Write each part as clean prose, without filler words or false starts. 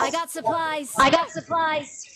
I got supplies. I got supplies.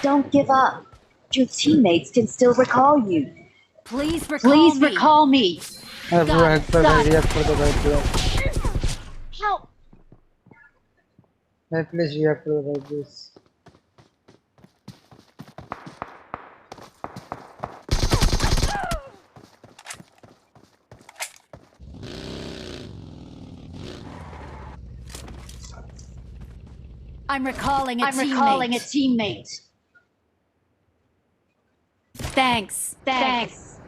Don't give up. Your teammates can still recall you. Please recall Please me. recall me. bro, Got hack it. कर Got भाई it. react कर दो भाई please. Help. भाई please react कर दो भाई please. I'm recalling a I'm teammate. recalling a teammate. Thanks. Thanks.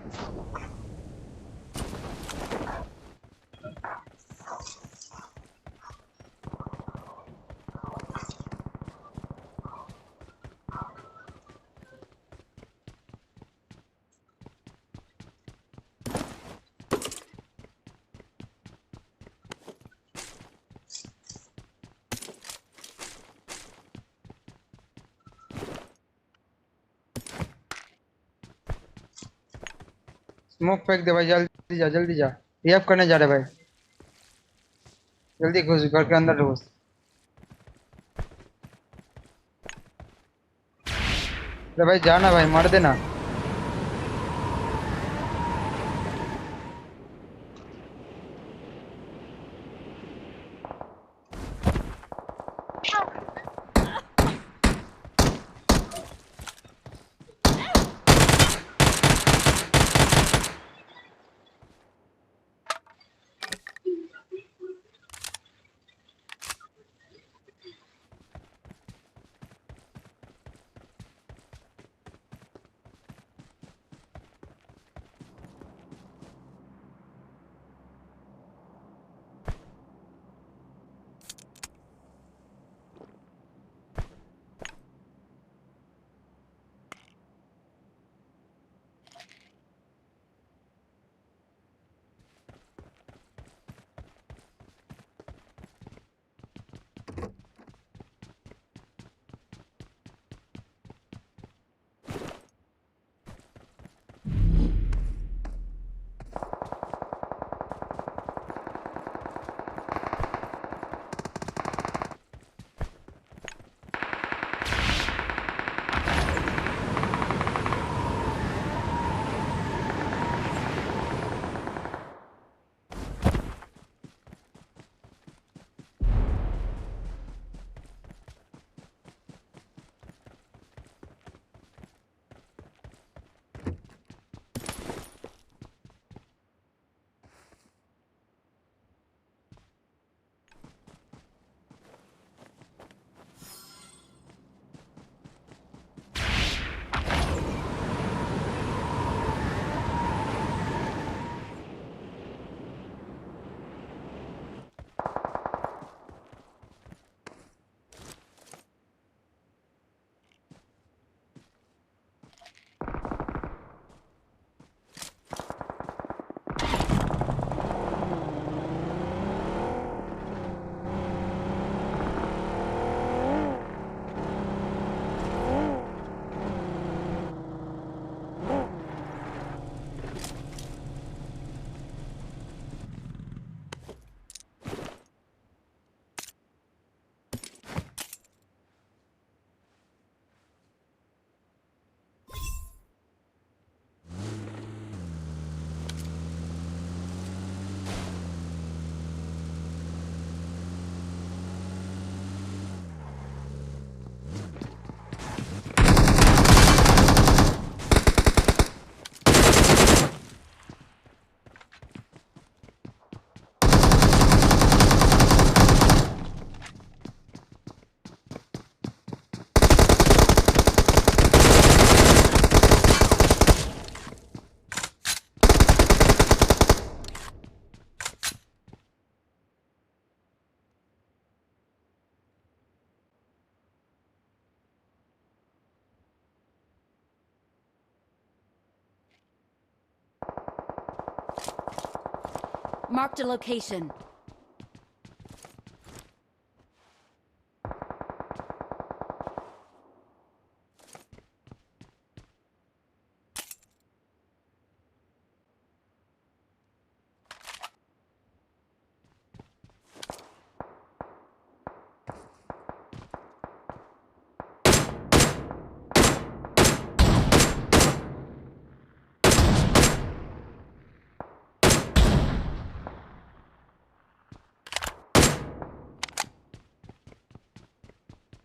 Smoke फेंक दे भाई जल्दी जा रिएक्ट करने जा रहे भाई जल्दी घुस घर के अंदर घुस अरे भाई जाना भाई मार देना Marked a location.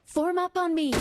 Form up on me.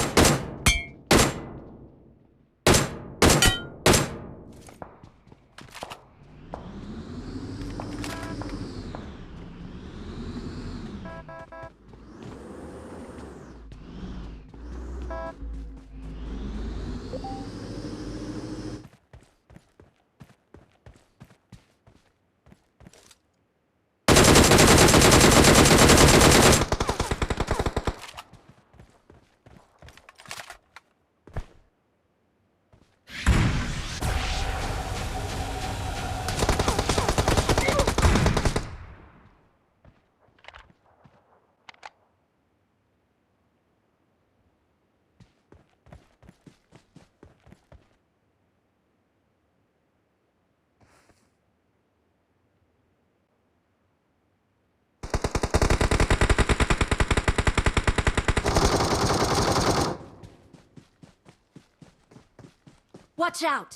Watch out!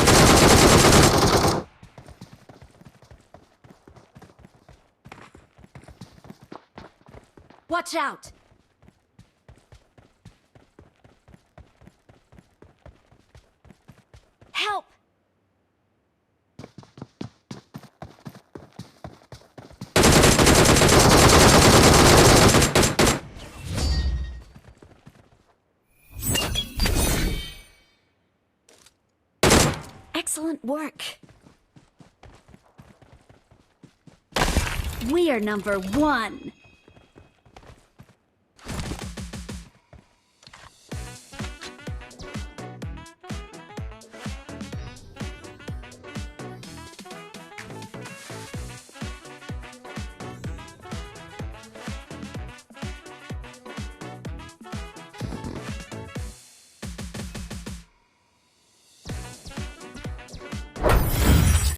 Watch out! Help! Excellent work. We are number 1.